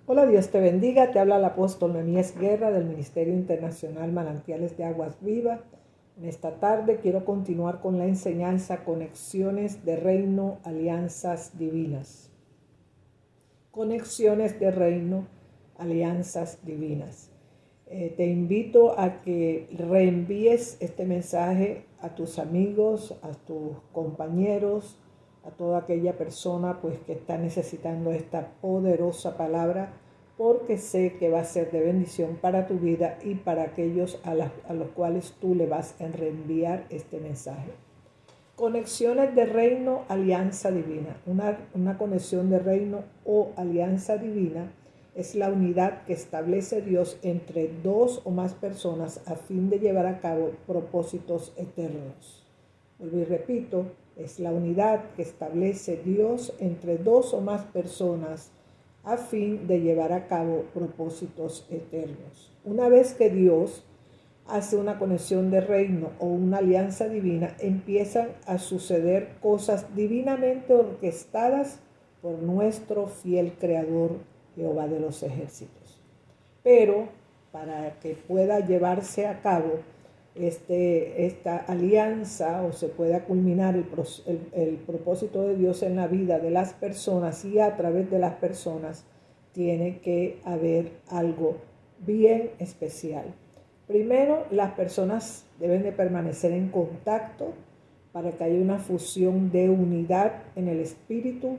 Hola, Dios te bendiga. Te habla el apóstol Memías Guerra del Ministerio Internacional Manantiales de Aguas Vivas. En esta tarde quiero continuar con la enseñanza Conexiones de Reino, Alianzas Divinas. Conexiones de Reino, Alianzas Divinas. Te invito a que reenvíes este mensaje a tus amigos, a tus compañeros, a toda aquella persona pues que está necesitando esta poderosa palabra, porque sé que va a ser de bendición para tu vida y para aquellos a los cuales tú le vas a reenviar este mensaje. Conexiones de reino, alianza divina. Una conexión de reino o alianza divina es la unidad que establece Dios entre dos o más personas a fin de llevar a cabo propósitos eternos. Vuelvo y repito, es la unidad que establece Dios entre dos o más personas a fin de llevar a cabo propósitos eternos. Una vez que Dios hace una conexión de reino o una alianza divina, empiezan a suceder cosas divinamente orquestadas por nuestro fiel Creador, Jehová de los ejércitos. Pero para que pueda llevarse a cabo esta alianza o se pueda culminar el propósito de Dios en la vida de las personas y a través de las personas, tiene que haber algo bien especial. Primero, las personas deben de permanecer en contacto para que haya una fusión de unidad en el espíritu,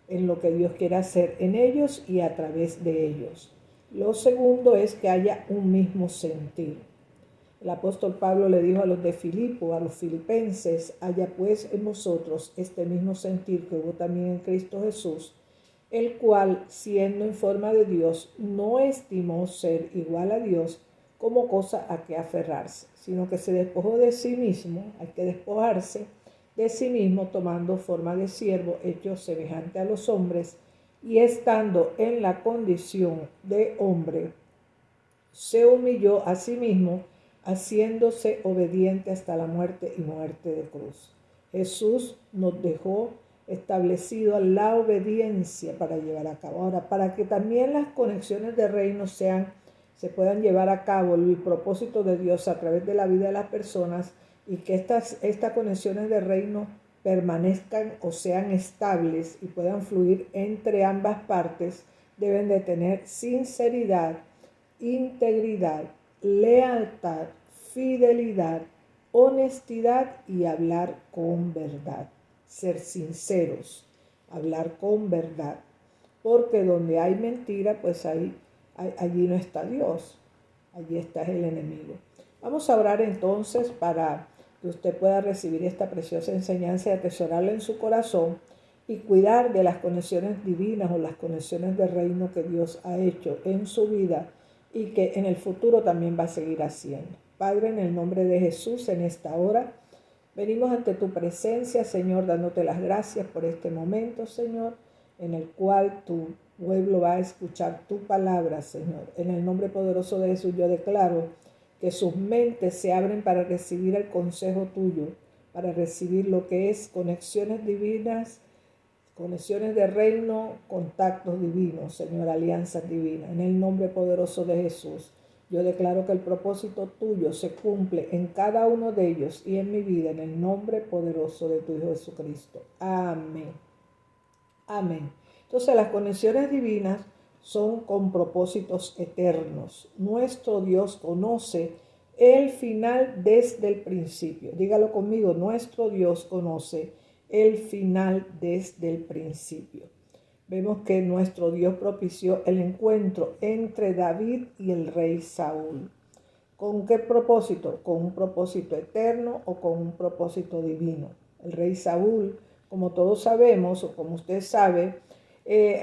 en lo que Dios quiere hacer en ellos y a través de ellos. Lo segundo es que haya un mismo sentir. El apóstol Pablo le dijo a los de Filipo, a los filipenses: haya pues en vosotros este mismo sentir que hubo también en Cristo Jesús, el cual, siendo en forma de Dios, no estimó ser igual a Dios como cosa a que aferrarse, sino que se despojó de sí mismo. Hay que despojarse de sí mismo, tomando forma de siervo, hecho semejante a los hombres, y estando en la condición de hombre, se humilló a sí mismo, haciéndose obediente hasta la muerte y muerte de cruz. Jesús nos dejó establecido la obediencia para llevar a cabo. Ahora, para que también las conexiones de reino se puedan llevar a cabo, el propósito de Dios a través de la vida de las personas, y que estas conexiones de reino permanezcan o sean estables y puedan fluir entre ambas partes, deben de tener sinceridad, integridad, lealtad, fidelidad, honestidad y hablar con verdad. Ser sinceros, hablar con verdad. Porque donde hay mentira, pues allí no está Dios, allí está el enemigo. Vamos a orar entonces para que usted pueda recibir esta preciosa enseñanza y atesorarla en su corazón y cuidar de las conexiones divinas o las conexiones de reino que Dios ha hecho en su vida y que en el futuro también va a seguir haciendo. Padre, en el nombre de Jesús, en esta hora, venimos ante tu presencia, Señor, dándote las gracias por este momento, Señor, en el cual tu pueblo va a escuchar tu palabra, Señor. En el nombre poderoso de Jesús yo declaro que sus mentes se abren para recibir el consejo tuyo, para recibir lo que es conexiones divinas, conexiones de reino, contactos divinos, Señor, alianzas divinas. En el nombre poderoso de Jesús, yo declaro que el propósito tuyo se cumple en cada uno de ellos y en mi vida, en el nombre poderoso de tu Hijo Jesucristo. Amén. Amén. Entonces, las conexiones divinas son con propósitos eternos. Nuestro Dios conoce el final desde el principio. Dígalo conmigo: nuestro Dios conoce el final desde el principio. Vemos que nuestro Dios propició el encuentro entre David y el rey Saúl. ¿Con qué propósito? ¿Con un propósito eterno o con un propósito divino? El rey Saúl, como todos sabemos, o como usted sabe,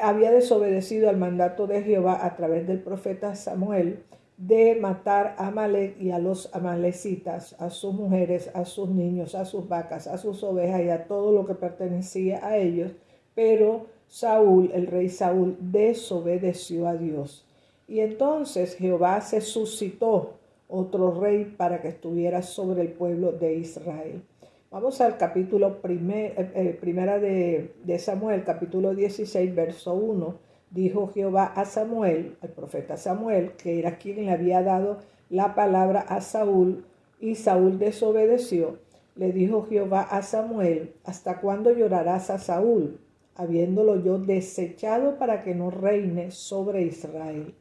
había desobedecido al mandato de Jehová a través del profeta Samuel de matar a Amalek y a los amalecitas, a sus mujeres, a sus niños, a sus vacas, a sus ovejas y a todo lo que pertenecía a ellos. Pero Saúl, el rey Saúl, desobedeció a Dios. Y entonces Jehová se suscitó otro rey para que estuviera sobre el pueblo de Israel. Vamos al capítulo primera de Samuel, capítulo 16, verso 1. dijo Jehová a Samuel, al profeta Samuel, que era quien le había dado la palabra a Saúl, y Saúl desobedeció. Le dijo Jehová a Samuel: ¿hasta cuándo llorarás a Saúl, habiéndolo yo desechado para que no reine sobre Israel?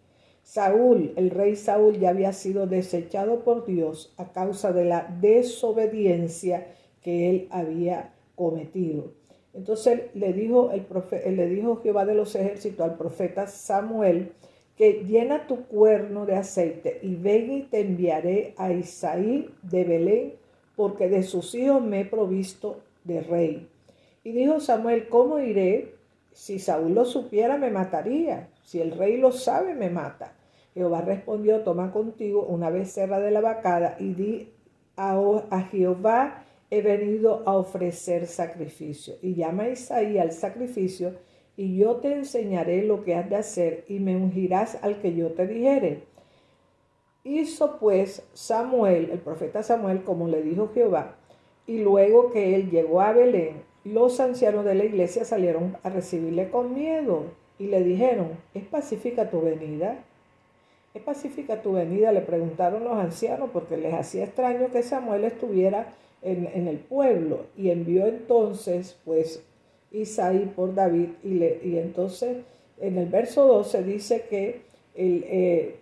Saúl, el rey Saúl, ya había sido desechado por Dios a causa de la desobediencia que él había cometido. Entonces le dijo Jehová de los ejércitos al profeta Samuel que llena tu cuerno de aceite y ven y te enviaré a Isaí de Belén, porque de sus hijos me he provisto de rey. Y dijo Samuel: ¿cómo iré? Si Saúl lo supiera, me mataría. Si el rey lo sabe, me mata. Jehová respondió: toma contigo una becerra de la vacada y di a Jehová he venido a ofrecer sacrificio. Y llama a Isaí al sacrificio, y yo te enseñaré lo que has de hacer, y me ungirás al que yo te dijere. Hizo pues Samuel, el profeta Samuel, como le dijo Jehová, y luego que él llegó a Belén, los ancianos de la iglesia salieron a recibirle con miedo, y le dijeron: ¿es pacífica tu venida? ¿Es pacífica tu venida?, le preguntaron los ancianos, porque les hacía extraño que Samuel estuviera en el pueblo. Y envió entonces pues Isaí por David, y entonces en el verso 12 dice que él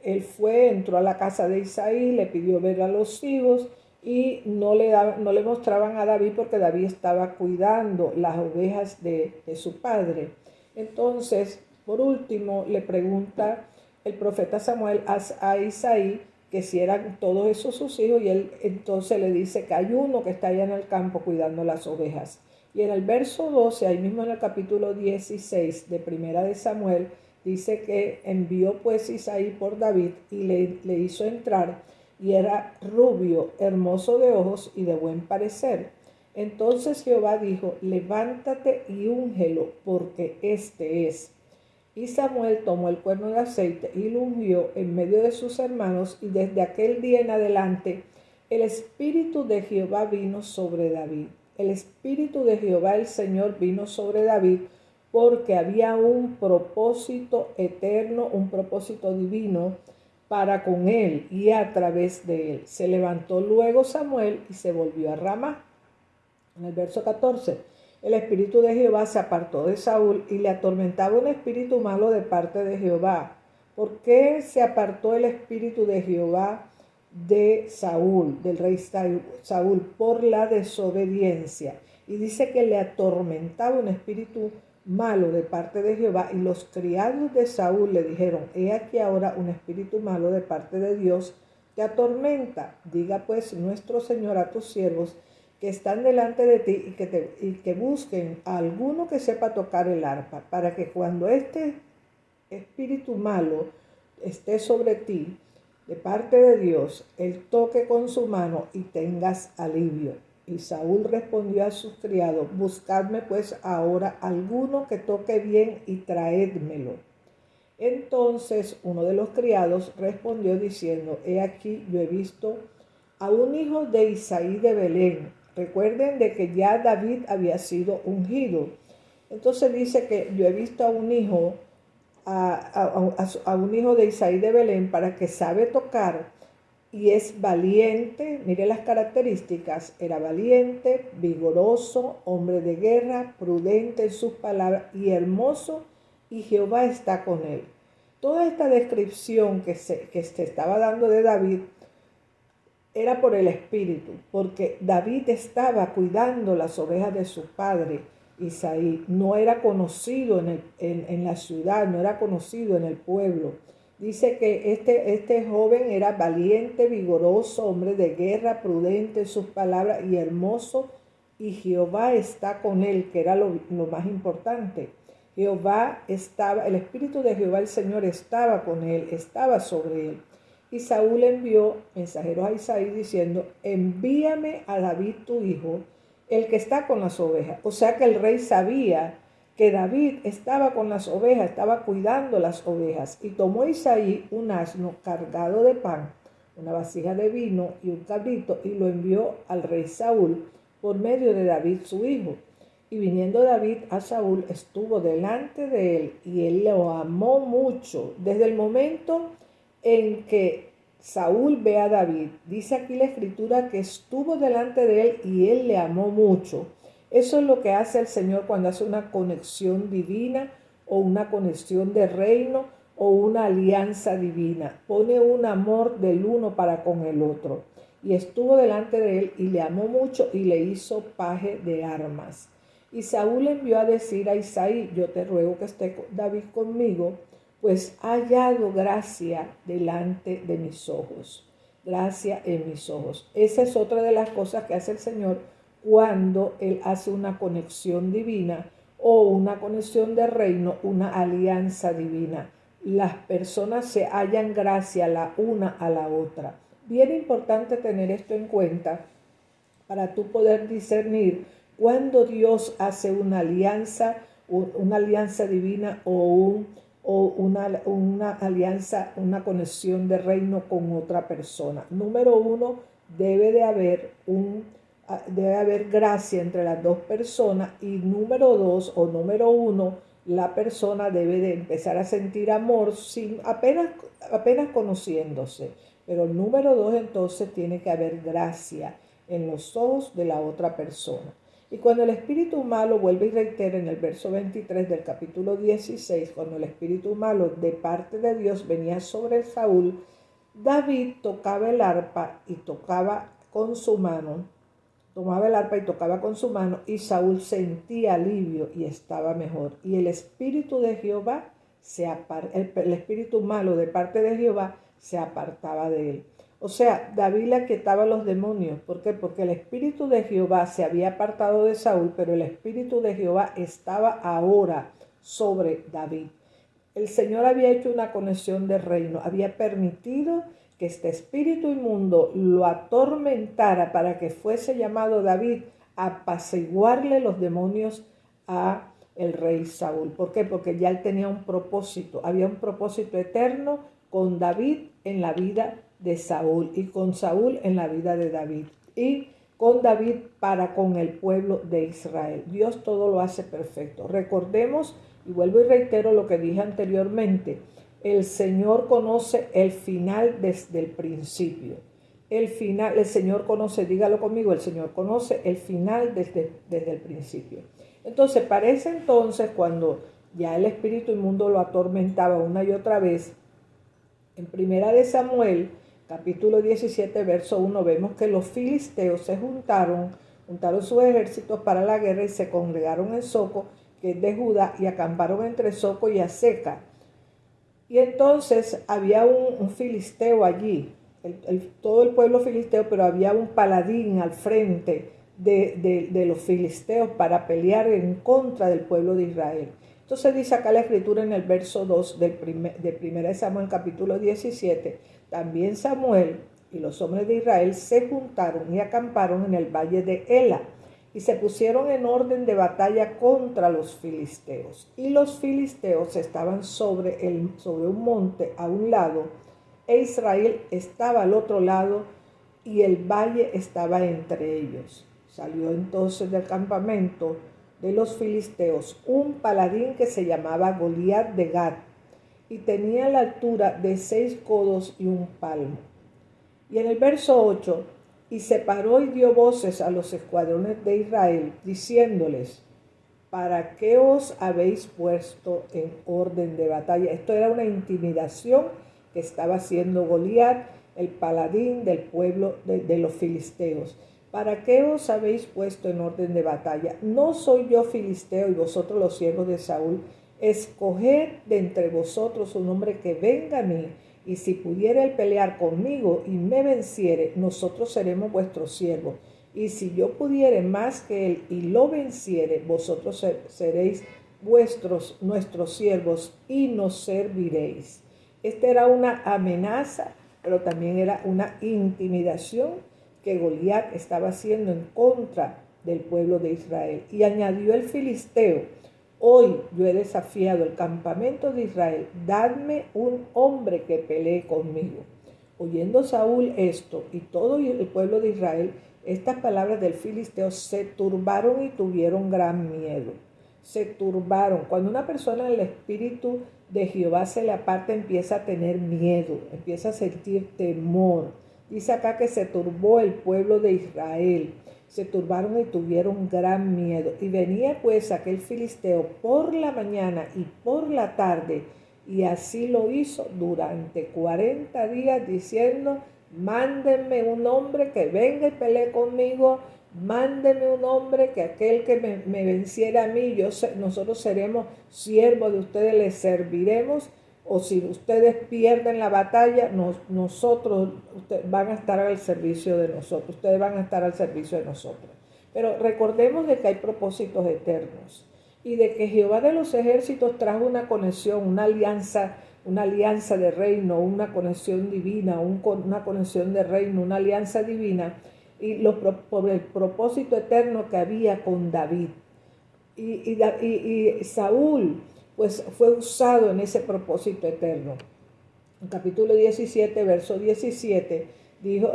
entró a la casa de Isaí, le pidió ver a los hijos, y no le mostraban a David porque David estaba cuidando las ovejas de su padre. Entonces, por último, le pregunta el profeta Samuel a Isaí que si eran todos esos sus hijos, y él entonces le dice que hay uno que está allá en el campo cuidando las ovejas. Y en el verso 12, ahí mismo en el capítulo 16 de Primera de Samuel, dice que envió pues Isaí por David y le hizo entrar, y era rubio, hermoso de ojos y de buen parecer. Entonces Jehová dijo: levántate y úngelo, porque este es. Y Samuel tomó el cuerno de aceite y lo ungió en medio de sus hermanos, y desde aquel día en adelante el Espíritu de Jehová vino sobre David. El Espíritu de Jehová el Señor vino sobre David, porque había un propósito eterno, un propósito divino para con él y a través de él. Se levantó luego Samuel y se volvió a Ramá. En el verso 14. El espíritu de Jehová se apartó de Saúl, y le atormentaba un espíritu malo de parte de Jehová. ¿Por qué se apartó el espíritu de Jehová de Saúl, del rey Saúl? Por la desobediencia. Y dice que le atormentaba un espíritu malo de parte de Jehová, y los criados de Saúl le dijeron: he aquí ahora un espíritu malo de parte de Dios te atormenta. Diga pues nuestro Señor a tus siervos que están delante de ti, y que busquen a alguno que sepa tocar el arpa, para que cuando este espíritu malo esté sobre ti de parte de Dios, él toque con su mano y tengas alivio. Y Saúl respondió a sus criados: buscadme pues ahora alguno que toque bien y traédmelo. Entonces uno de los criados respondió diciendo: he aquí, yo he visto a un hijo de Isaí de Belén. Recuerden de que ya David había sido ungido. Entonces dice que yo he visto a un hijo, a un hijo de Isaí de Belén, para que sabe tocar y es valiente. Mire las características: era valiente, vigoroso, hombre de guerra, prudente en sus palabras y hermoso, y Jehová está con él. Toda esta descripción que se estaba dando de David era por el Espíritu, porque David estaba cuidando las ovejas de su padre Isaí. No era conocido en la ciudad, no era conocido en el pueblo. Dice que este joven era valiente, vigoroso, hombre de guerra, prudente en sus palabras y hermoso, y Jehová está con él, que era lo más importante. Jehová estaba, el Espíritu de Jehová el Señor estaba con él, estaba sobre él. Y Saúl envió mensajeros a Isaí diciendo: envíame a David tu hijo, el que está con las ovejas. O sea que el rey sabía que David estaba con las ovejas, estaba cuidando las ovejas. Y tomó Isaí un asno cargado de pan, una vasija de vino y un cabrito, y lo envió al rey Saúl por medio de David su hijo. Y viniendo David a Saúl, estuvo delante de él y él lo amó mucho. Desde el momento en que Saúl ve a David, dice aquí la escritura que estuvo delante de él y él le amó mucho. Eso es lo que hace el Señor cuando hace una conexión divina o una conexión de reino o una alianza divina. Pone un amor del uno para con el otro. Y estuvo delante de él y le amó mucho y le hizo paje de armas. Y Saúl envió a decir a Isaí: yo te ruego que esté David conmigo, pues ha hallado gracia delante de mis ojos. Gracia en mis ojos. Esa es otra de las cosas que hace el Señor cuando Él hace una conexión divina o una conexión de reino, una alianza divina. Las personas se hallan gracia la una a la otra. Bien importante tener esto en cuenta para tú poder discernir cuando Dios hace una alianza divina o una alianza, una conexión de reino con otra persona. Número uno, debe haber gracia entre las dos personas. Y número dos o número uno, la persona debe de empezar a sentir amor apenas conociéndose. Pero el número dos, entonces, tiene que haber gracia en los ojos de la otra persona. Y cuando el espíritu malo, vuelve y reitera en el verso 23 del capítulo 16, cuando el espíritu malo de parte de Dios venía sobre Saúl, David tocaba el arpa y tocaba con su mano, tomaba el arpa y tocaba con su mano, y Saúl sentía alivio y estaba mejor. Y el espíritu de Jehová, el espíritu malo de parte de Jehová, se apartaba de él. O sea, David le aquietaba a los demonios. ¿Por qué? Porque el espíritu de Jehová se había apartado de Saúl, pero el espíritu de Jehová estaba ahora sobre David. El Señor había hecho una conexión de reino, había permitido que este espíritu inmundo lo atormentara para que fuese llamado David a apaciguarle los demonios a el rey Saúl. ¿Por qué? Porque ya él tenía un propósito, había un propósito eterno con David en la vida de Saúl y con Saúl en la vida de David y con David para con el pueblo de Israel. Dios todo lo hace perfecto. Recordemos, y vuelvo y reitero lo que dije anteriormente, el Señor conoce el final desde el principio. El final, el Señor conoce, dígalo conmigo, el Señor conoce el final desde el principio. Entonces, para ese entonces, cuando ya el espíritu inmundo lo atormentaba una y otra vez, en Primera de Samuel, capítulo 17, verso 1, vemos que los filisteos se juntaron sus ejércitos para la guerra y se congregaron en Soco, que es de Judá, y acamparon entre Soco y Azeca. Y entonces había un filisteo allí, todo el pueblo filisteo, pero había un paladín al frente de los filisteos para pelear en contra del pueblo de Israel. Entonces dice acá la escritura en el verso 2 de 1 Samuel capítulo 17, también Samuel y los hombres de Israel se juntaron y acamparon en el valle de Ela y se pusieron en orden de batalla contra los filisteos. Y los filisteos estaban sobre un monte a un lado, e Israel estaba al otro lado, y el valle estaba entre ellos. Salió entonces del campamento de los filisteos un paladín que se llamaba Goliat de Gat, y tenía la altura de 6 codos y un palmo. Y en el verso 8, y se paró y dio voces a los escuadrones de Israel, diciéndoles: ¿para qué os habéis puesto en orden de batalla? Esto era una intimidación que estaba haciendo Goliat, el paladín del pueblo de los filisteos. ¿Para qué os habéis puesto en orden de batalla? ¿No soy yo filisteo y vosotros los siervos de Saúl? Escoged de entre vosotros un hombre que venga a mí, y si pudiera él pelear conmigo y me venciere, nosotros seremos vuestros siervos. Y si yo pudiere más que él y lo venciere, vosotros seréis nuestros siervos y nos serviréis. Esta era una amenaza, pero también era una intimidación que Goliat estaba haciendo en contra del pueblo de Israel. Y añadió el filisteo: hoy yo he desafiado el campamento de Israel, dadme un hombre que pelee conmigo. Oyendo Saúl esto y todo el pueblo de Israel, estas palabras del filisteo, se turbaron y tuvieron gran miedo. Se turbaron. Cuando una persona en el espíritu de Jehová se le aparta, empieza a tener miedo, empieza a sentir temor. Dice acá que se turbó el pueblo de Israel. Se turbaron y tuvieron gran miedo. Y venía pues aquel filisteo por la mañana y por la tarde, y así lo hizo durante 40 días, diciendo: mándenme un hombre que venga y pelee conmigo, mándenme un hombre que aquel que me venciera a mí, nosotros seremos siervos de ustedes, les serviremos, o si ustedes pierden la batalla, nosotros van a estar al servicio de nosotros, ustedes van a estar al servicio de nosotros. Pero recordemos de que hay propósitos eternos y de que Jehová de los ejércitos trajo una conexión, una alianza de reino, una conexión divina, una conexión de reino, una alianza divina, y por el propósito eterno que había con David. Y Saúl pues fue usado en ese propósito eterno. En capítulo 17, verso 17, dijo,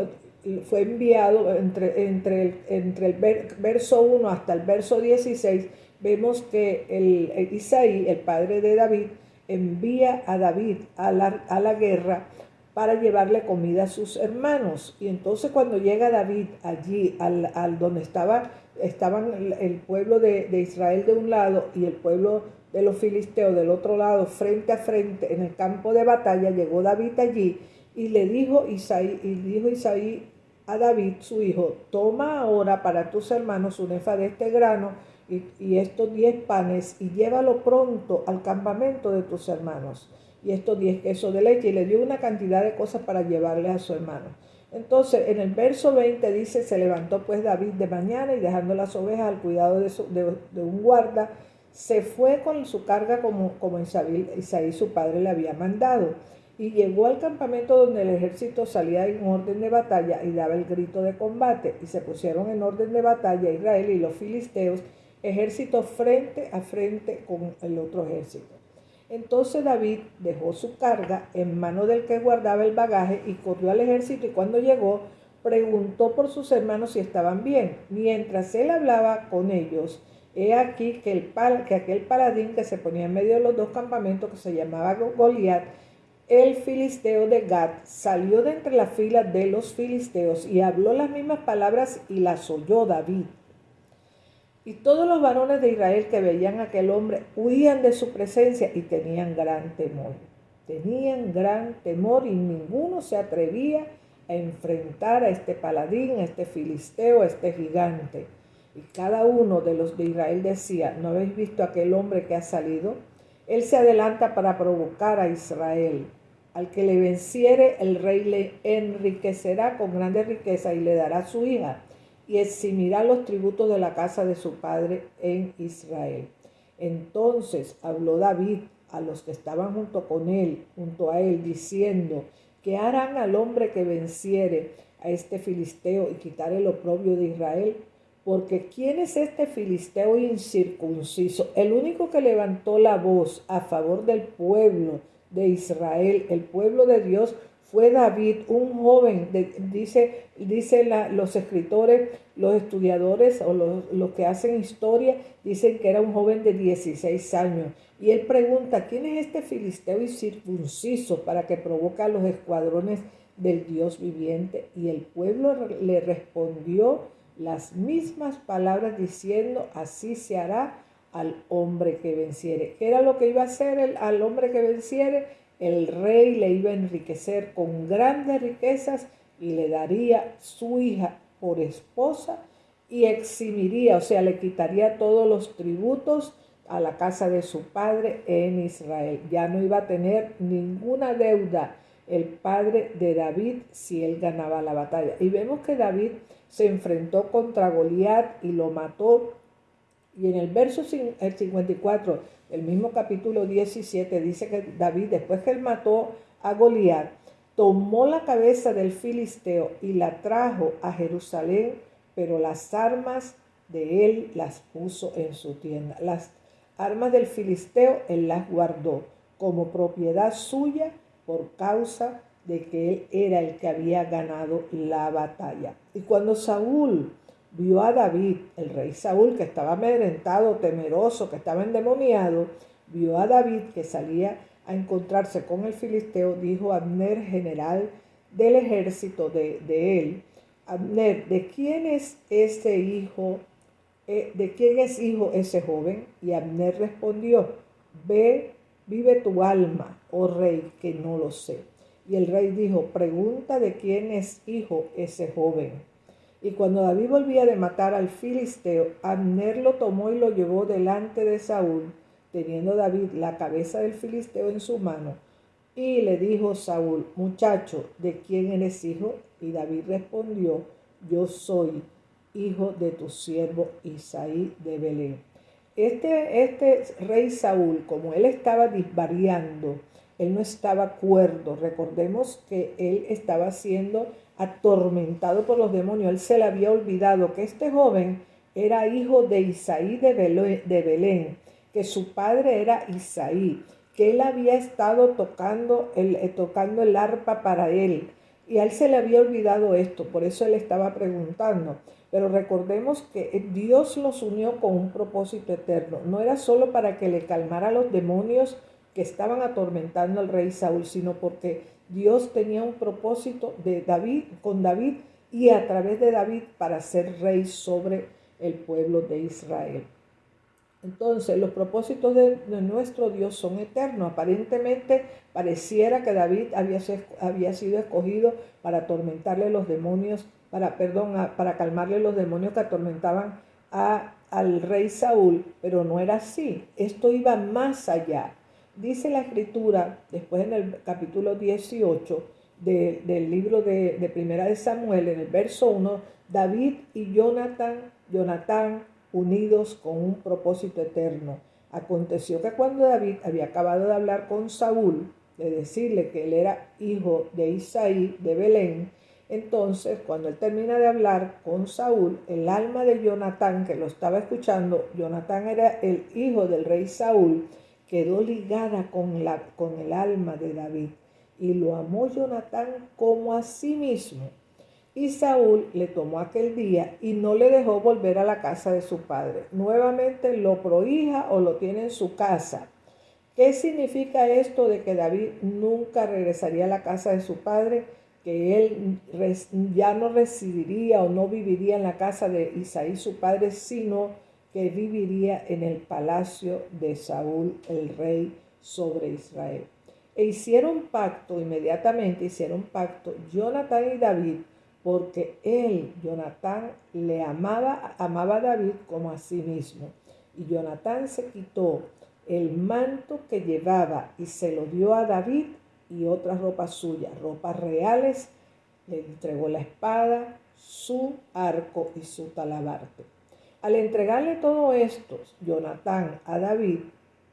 fue enviado entre el verso 1 hasta el verso 16, vemos que Isaí, el padre de David, envía a David a la guerra para llevarle comida a sus hermanos. Y entonces cuando llega David allí, al donde estaban el pueblo de Israel de un lado y el pueblo de los filisteos del otro lado, frente a frente, en el campo de batalla, llegó David allí y le dijo Isaí a David, su hijo: toma ahora para tus hermanos un efa de este grano y estos 10 panes, y llévalo pronto al campamento de tus hermanos, y estos 10 quesos de leche. Y le dio una cantidad de cosas para llevarle a su hermano. Entonces en el verso 20 dice: se levantó pues David de mañana, y dejando las ovejas al cuidado de un guarda, se fue con su carga como Isaí su padre le había mandado, y llegó al campamento donde el ejército salía en orden de batalla y daba el grito de combate, y se pusieron en orden de batalla Israel y los filisteos, ejército frente a frente con el otro ejército. Entonces David dejó su carga en mano del que guardaba el bagaje y corrió al ejército, y cuando llegó preguntó por sus hermanos si estaban bien. Mientras él hablaba con ellos, he aquí que aquel paladín que se ponía en medio de los dos campamentos, que se llamaba Goliat, el filisteo de Gat, salió de entre las filas de los filisteos y habló las mismas palabras, y las oyó David. Y todos los varones de Israel que veían a aquel hombre huían de su presencia y tenían gran temor. Tenían gran temor, y ninguno se atrevía a enfrentar a este paladín, a este filisteo, a este gigante. Y cada uno de los de Israel decía: ¿no habéis visto a aquel hombre que ha salido? Él se adelanta para provocar a Israel. Al que le venciere, el rey le enriquecerá con grande riqueza y le dará su hija, y eximirá los tributos de la casa de su padre en Israel. Entonces habló David a los que estaban junto a él, diciendo: ¿qué harán al hombre que venciere a este filisteo y quitare el oprobio de Israel? Porque ¿quién es este filisteo incircunciso? El único que levantó la voz a favor del pueblo de Israel, el pueblo de Dios, fue David, un joven. Los escritores, los estudiadores o los que hacen historia, dicen que era un joven de 16 años. Y él pregunta: ¿quién es este filisteo incircunciso para que provoca a los escuadrones del Dios viviente? Y el pueblo le respondió las mismas palabras, diciendo: así se hará al hombre que venciere. ¿Qué era lo que iba a hacer al hombre que venciere? El rey le iba a enriquecer con grandes riquezas y le daría su hija por esposa, y eximiría, o sea, le quitaría todos los tributos a la casa de su padre en Israel. Ya no iba a tener ninguna deuda el padre de David si él ganaba la batalla. Y vemos que David se enfrentó contra Goliat y lo mató. Y en el verso 54, el mismo capítulo 17, dice que David, después que él mató a Goliat, tomó la cabeza del filisteo y la trajo a Jerusalén, pero las armas de él las puso en su tienda. Las armas del filisteo él las guardó como propiedad suya por causa de que él era el que había ganado la batalla. Y cuando Saúl vio a David, el rey Saúl, que estaba amedrentado, temeroso, que estaba endemoniado, vio a David que salía a encontrarse con el filisteo, dijo a Abner, general del ejército de él: Abner, ¿de quién es ese hijo? ¿De quién es hijo ese joven? Y Abner respondió: vive tu alma, oh rey, que no lo sé. Y el rey dijo: pregunta de quién es hijo ese joven. Y cuando David volvía de matar al filisteo, Abner lo tomó y lo llevó delante de Saúl, teniendo David la cabeza del filisteo en su mano. Y le dijo Saúl: muchacho, ¿de quién eres hijo? Y David respondió: yo soy hijo de tu siervo Isaí de Belén. Este rey Saúl, como él estaba disvariando, él no estaba cuerdo. Recordemos que él estaba siendo atormentado por los demonios. Él se le había olvidado que este joven era hijo de Isaí de Belén, que su padre era Isaí, que él había estado tocando el arpa para él. Y a él se le había olvidado esto, por eso él estaba preguntando. Pero recordemos que Dios los unió con un propósito eterno. No era solo para que le calmara a los demonios que estaban atormentando al rey Saúl, sino porque Dios tenía un propósito de David, con David, y a través de David para ser rey sobre el pueblo de Israel. Entonces, los propósitos de nuestro Dios son eternos. Aparentemente, pareciera que David había sido escogido para atormentarle los demonios, para calmarle los demonios que atormentaban al rey Saúl, pero no era así. Esto iba más allá. Dice la Escritura, después en el capítulo 18 del libro de Primera de Samuel, en el verso 1, David y Jonatán, unidos con un propósito eterno. Aconteció que cuando David había acabado de hablar con Saúl, de decirle que él era hijo de Isaí de Belén, entonces cuando él termina de hablar con Saúl, el alma de Jonatán, que lo estaba escuchando, Jonatán era el hijo del rey Saúl, quedó ligada con el alma de David, y lo amó Jonatán como a sí mismo. Y Saúl le tomó aquel día y no le dejó volver a la casa de su padre. Nuevamente lo prohija o lo tiene en su casa. ¿Qué significa esto de que David nunca regresaría a la casa de su padre? Que él ya no residiría o no viviría en la casa de Isaí su padre, sino que viviría en el palacio de Saúl, el rey sobre Israel. E hicieron pacto, inmediatamente hicieron pacto, Jonatán y David, porque Jonatán, amaba a David como a sí mismo. Y Jonatán se quitó el manto que llevaba y se lo dio a David y otras ropas suyas, ropas reales, le entregó la espada, su arco y su talabarte. Al entregarle todo esto, Jonatán a David,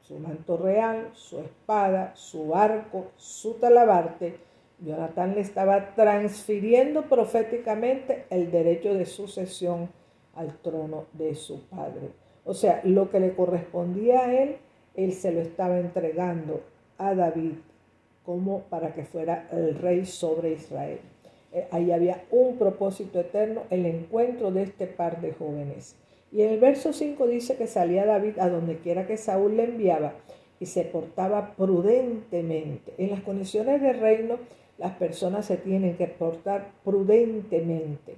su manto real, su espada, su arco, su talabarte, Jonatán le estaba transfiriendo proféticamente el derecho de sucesión al trono de su padre. O sea, lo que le correspondía a él se lo estaba entregando a David como para que fuera el rey sobre Israel. Ahí había un propósito eterno, el encuentro de este par de jóvenes. Y en el verso 5 dice que salía David a donde quiera que Saúl le enviaba y se portaba prudentemente. En las condiciones de reino, las personas se tienen que portar prudentemente,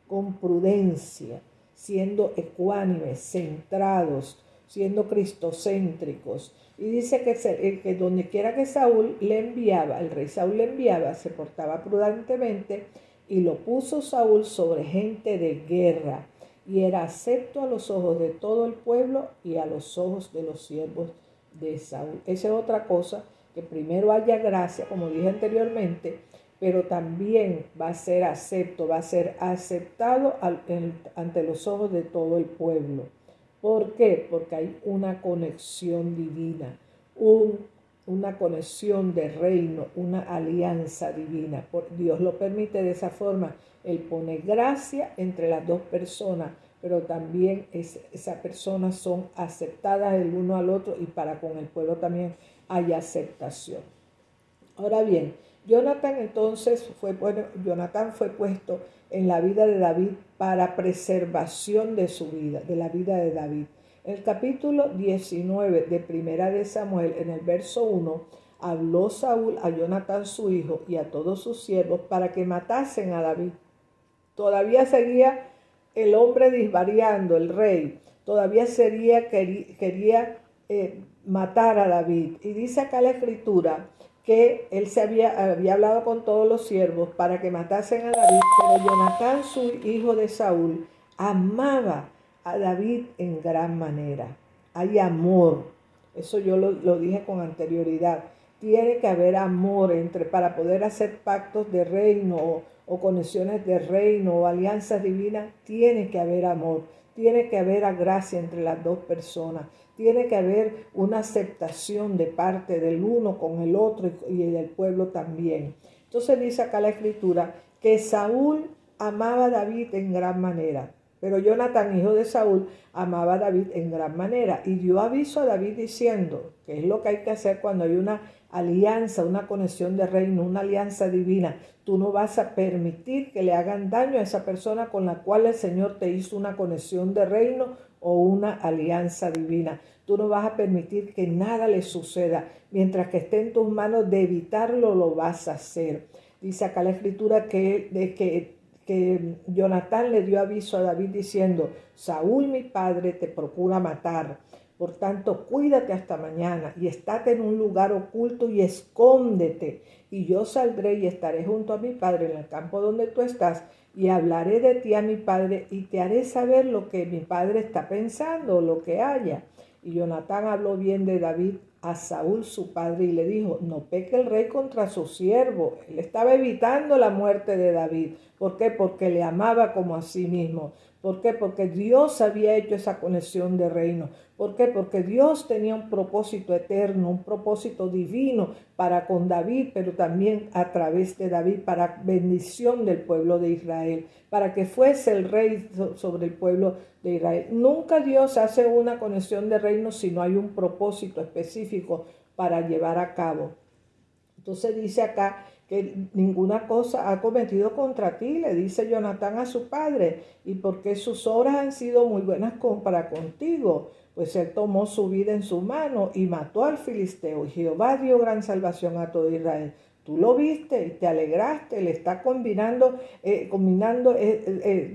con prudencia, siendo ecuánimes, centrados, siendo cristocéntricos. Y dice que donde quiera que Saúl le enviaba, el rey Saúl le enviaba, se portaba prudentemente, y lo puso Saúl sobre gente de guerra, y era acepto a los ojos de todo el pueblo y a los ojos de los siervos de Saúl. Esa es otra cosa, que primero haya gracia, como dije anteriormente, pero también va a ser aceptado ante los ojos de todo el pueblo. ¿Por qué? Porque hay una conexión divina, una conexión de reino, una alianza divina. Dios lo permite de esa forma. Él pone gracia entre las dos personas, pero también esas personas son aceptadas el uno al otro, y para con el pueblo también hay aceptación. Ahora bien, Jonatán fue puesto en la vida de David para preservación de su vida, de la vida de David. En el capítulo 19 de Primera de Samuel, en el verso 1, habló Saúl a Jonatán su hijo y a todos sus siervos para que matasen a David. Todavía seguía el hombre disvariando, el rey. Todavía quería matar a David. Y dice acá la escritura que él había hablado con todos los siervos para que matasen a David, pero Jonatán, su hijo de Saúl, amaba a David en gran manera. Hay amor. Eso yo lo dije con anterioridad. Tiene que haber amor para poder hacer pactos de reino o conexiones de reino o alianzas divinas. Tiene que haber amor. Tiene que haber gracia entre las dos personas. Tiene que haber una aceptación de parte del uno con el otro y del pueblo también. Entonces dice acá la escritura que Saúl amaba a David en gran manera. Pero Jonatán, hijo de Saúl, amaba a David en gran manera y dio aviso a David diciendo, que es lo que hay que hacer cuando hay una alianza, una conexión de reino, una alianza divina. Tú no vas a permitir que le hagan daño a esa persona con la cual el Señor te hizo una conexión de reino o una alianza divina. Tú no vas a permitir que nada le suceda. Mientras que esté en tus manos de evitarlo, lo vas a hacer. Dice acá la escritura que Jonatán le dio aviso a David diciendo, Saúl mi padre te procura matar. Por tanto, cuídate hasta mañana y estate en un lugar oculto y escóndete. Y yo saldré y estaré junto a mi padre en el campo donde tú estás y hablaré de ti a mi padre y te haré saber lo que mi padre está pensando o lo que haya. Y Jonatán habló bien de David a Saúl su padre y le dijo, no peque el rey contra su siervo. Él estaba evitando la muerte de David. ¿Por qué? Porque le amaba como a sí mismo. ¿Por qué? Porque Dios había hecho esa conexión de reino. ¿Por qué? Porque Dios tenía un propósito eterno, un propósito divino para con David, pero también a través de David para bendición del pueblo de Israel, para que fuese el rey sobre el pueblo de Israel. Nunca Dios hace una conexión de reino si no hay un propósito específico para llevar a cabo. Entonces dice acá que ninguna cosa ha cometido contra ti, le dice Jonatán a su padre, y porque sus obras han sido muy buenas para contigo, pues él tomó su vida en su mano y mató al filisteo, y Jehová dio gran salvación a todo Israel. Tú lo viste y te alegraste, le está combinando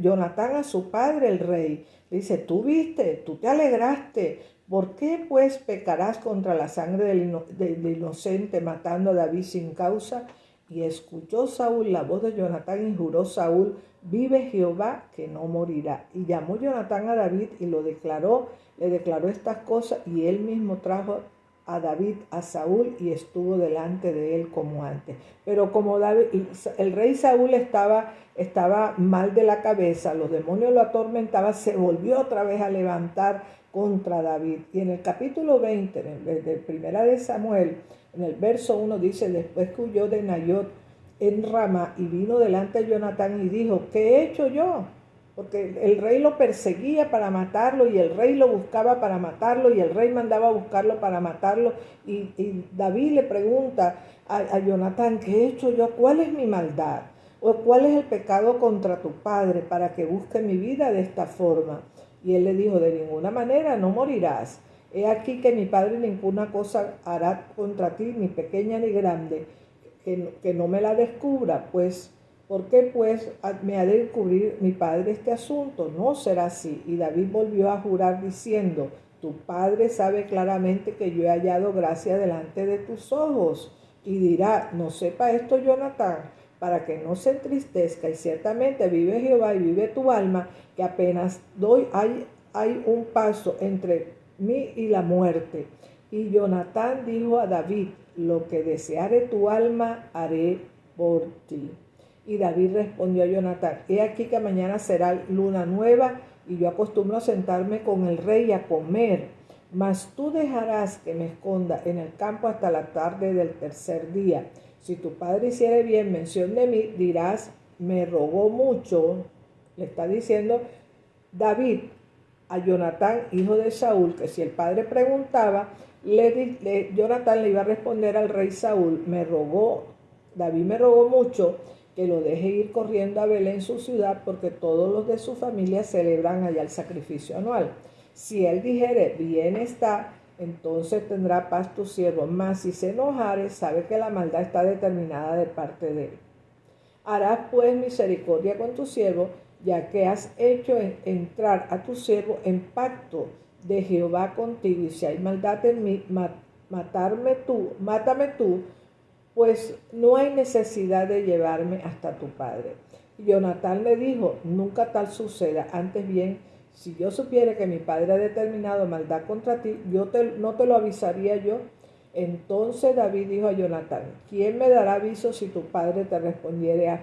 Jonatán a su padre, el rey. Le dice, tú viste, tú te alegraste. ¿Por qué pues pecarás contra la sangre del inocente matando a David sin causa? Y escuchó Saúl la voz de Jonatán y juró Saúl, vive Jehová que no morirá. Y llamó Jonatán a David y le declaró estas cosas y él mismo trajo a David a Saúl y estuvo delante de él como antes. Pero como el rey Saúl estaba mal de la cabeza, los demonios lo atormentaban, se volvió otra vez a levantar contra David. Y en el capítulo 20 de Primera de Samuel, en el verso 1 dice, después que huyó de Nayot en Ramá y vino delante de Jonatán y dijo, ¿qué he hecho yo? Porque el rey lo perseguía para matarlo y el rey lo buscaba para matarlo y el rey mandaba a buscarlo para matarlo. Y David le pregunta a Jonatán, ¿qué he hecho yo? ¿Cuál es mi maldad? ¿O cuál es el pecado contra tu padre para que busque mi vida de esta forma? Y él le dijo, de ninguna manera no morirás. He aquí que mi padre ninguna cosa hará contra ti, ni pequeña ni grande, que no me la descubra, pues, ¿por qué pues me ha de descubrir mi padre este asunto? No será así. Y David volvió a jurar diciendo, tu padre sabe claramente que yo he hallado gracia delante de tus ojos. Y dirá, no sepa esto Jonatán, para que no se entristezca, y ciertamente vive Jehová y vive tu alma, que apenas hay un paso entre mí y la muerte. Y Jonatán dijo a David, lo que deseare tu alma haré por ti. Y David respondió a Jonatán, he aquí que mañana será luna nueva, y yo acostumbro a sentarme con el rey a comer, mas tú dejarás que me esconda en el campo hasta la tarde del tercer día. Si tu padre hiciere bien mención de mí, dirás, me rogó mucho. Le está diciendo David a Jonatán, hijo de Saúl, que si el padre preguntaba, Jonatán le iba a responder al rey Saúl, me rogó David me rogó mucho que lo deje ir corriendo a Belén, su ciudad, porque todos los de su familia celebran allá el sacrificio anual. Si él dijere, bien está, entonces tendrá paz tu siervo. Mas si se enojare, sabe que la maldad está determinada de parte de él. Harás pues misericordia con tu siervo, ya que has hecho entrar a tu siervo en pacto de Jehová contigo. Y si hay maldad en mí, mátame tú, pues no hay necesidad de llevarme hasta tu padre. Y Jonatán le dijo, nunca tal suceda, antes bien, si yo supiera que mi padre ha determinado maldad contra ti, no te lo avisaría yo. Entonces David dijo a Jonatán, ¿quién me dará aviso si tu padre te respondiere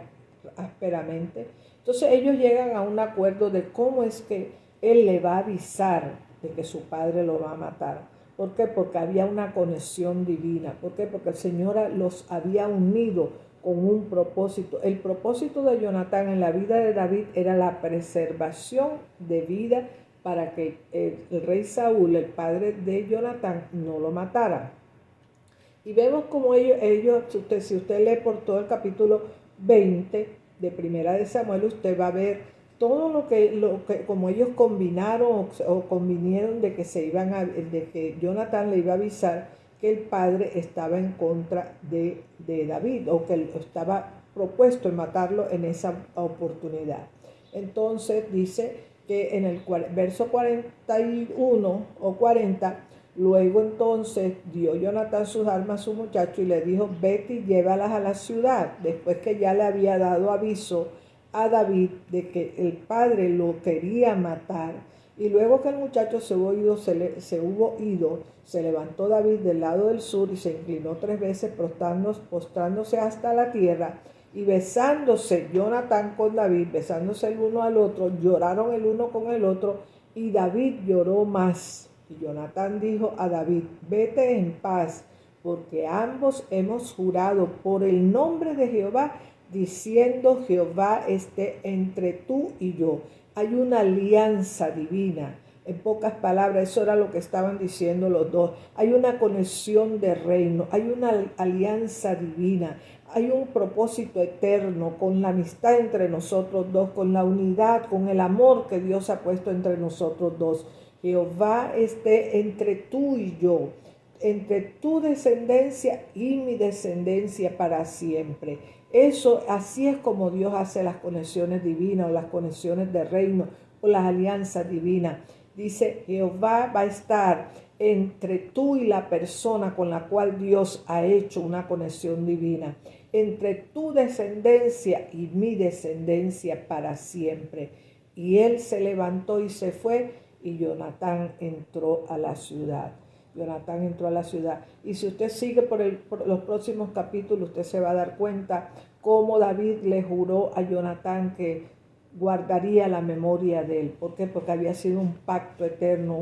ásperamente? Entonces ellos llegan a un acuerdo de cómo es que él le va a avisar de que su padre lo va a matar. ¿Por qué? Porque había una conexión divina. ¿Por qué? Porque el Señor los había unido con un propósito. El propósito de Jonatán en la vida de David era la preservación de vida para que el rey Saúl, el padre de Jonatán, no lo matara. Y vemos como ellos si usted lee por todo el capítulo 20 de Primera de Samuel, usted va a ver todo lo que como ellos combinaron o convinieron de que Jonatán le iba a avisar que el padre estaba en contra de David, o que estaba propuesto en matarlo en esa oportunidad. Entonces dice que en el verso 41 o 40, luego entonces dio Jonatán sus armas a su muchacho y le dijo, vete y llévalas a la ciudad, después que ya le había dado aviso a David de que el padre lo quería matar. Y luego que el muchacho se hubo ido, se levantó David del lado del sur y se inclinó 3 veces postrándose hasta la tierra, y besándose Jonatán con David, besándose el uno al otro, lloraron el uno con el otro, y David lloró más. Y Jonatán dijo a David, vete en paz, porque ambos hemos jurado por el nombre de Jehová, diciendo, Jehová esté entre tú y yo. Hay una alianza divina. En pocas palabras, eso era lo que estaban diciendo los dos. Hay una conexión de reino, hay una alianza divina, hay un propósito eterno con la amistad entre nosotros dos, con la unidad, con el amor que Dios ha puesto entre nosotros dos. Jehová esté entre tú y yo, entre tu descendencia y mi descendencia para siempre. Eso, así es como Dios hace las conexiones divinas, o las conexiones de reino, o las alianzas divinas. Dice, Jehová va a estar entre tú y la persona con la cual Dios ha hecho una conexión divina, entre tu descendencia y mi descendencia para siempre. Y él se levantó y se fue, y Jonatán entró a la ciudad. Jonatán entró a la ciudad. Y si usted sigue por los próximos capítulos, usted se va a dar cuenta cómo David le juró a Jonatán que guardaría la memoria de él. ¿Por qué? Porque había sido un pacto eterno,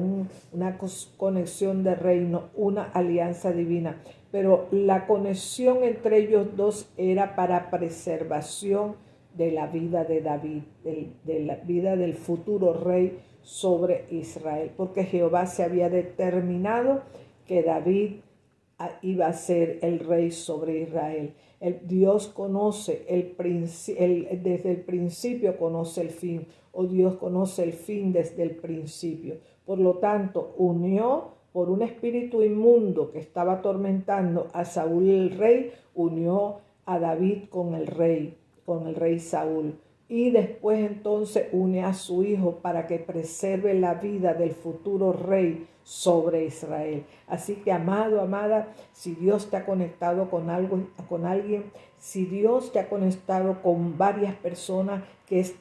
una conexión de reino, una alianza divina. Pero la conexión entre ellos dos era para preservación de la vida de David, de la vida del futuro rey sobre Israel, porque Jehová se había determinado que David iba a ser el rey sobre Israel. Dios conoce desde el principio conoce el fin, o Dios conoce el fin desde el principio. Por lo tanto, unió por un espíritu inmundo que estaba atormentando a Saúl el rey, unió a David con el rey Saúl. Y después entonces une a su hijo para que preserve la vida del futuro rey sobre Israel. Así que, amado, amada, si Dios te ha conectado con alguien, si Dios te ha conectado con varias personas,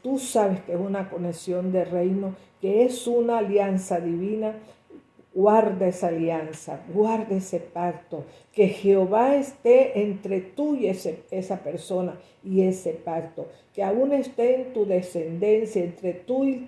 tú sabes que es una conexión de reino, que es una alianza divina, guarda esa alianza, guarda ese pacto, que Jehová esté entre tú y esa persona y ese pacto, que aún esté en tu descendencia, entre tú y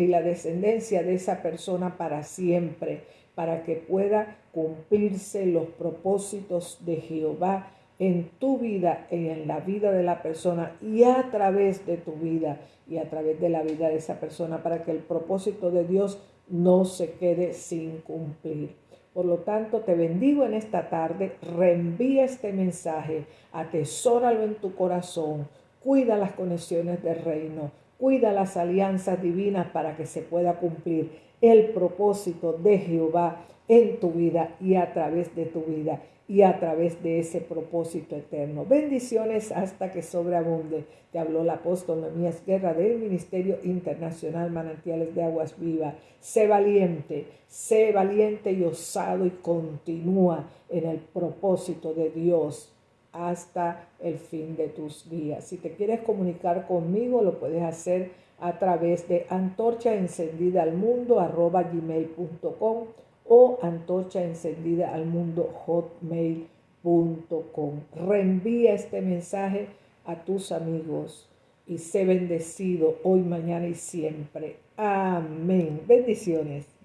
la descendencia de esa persona para siempre, para que pueda cumplirse los propósitos de Jehová en tu vida y en la vida de la persona, y a través de tu vida y a través de la vida de esa persona, para que el propósito de Dios no se quede sin cumplir. Por lo tanto, te bendigo en esta tarde, reenvía este mensaje, atesóralo en tu corazón, cuida las conexiones del reino, cuida las alianzas divinas para que se pueda cumplir el propósito de Jehová en tu vida y a través de tu vida y a través de ese propósito eterno. Bendiciones hasta que sobreabunde. Te habló el apóstol Nehemías Guerra del Ministerio Internacional Manantiales de Aguas Vivas. Sé valiente y osado y continúa en el propósito de Dios hasta el fin de tus días. Si te quieres comunicar conmigo, lo puedes hacer a través de antorchaencendidaalmundo@gmail.com o antorchaencendidaalmundo@hotmail.com. Reenvía este mensaje a tus amigos y sé bendecido hoy, mañana y siempre. Amén. Bendiciones.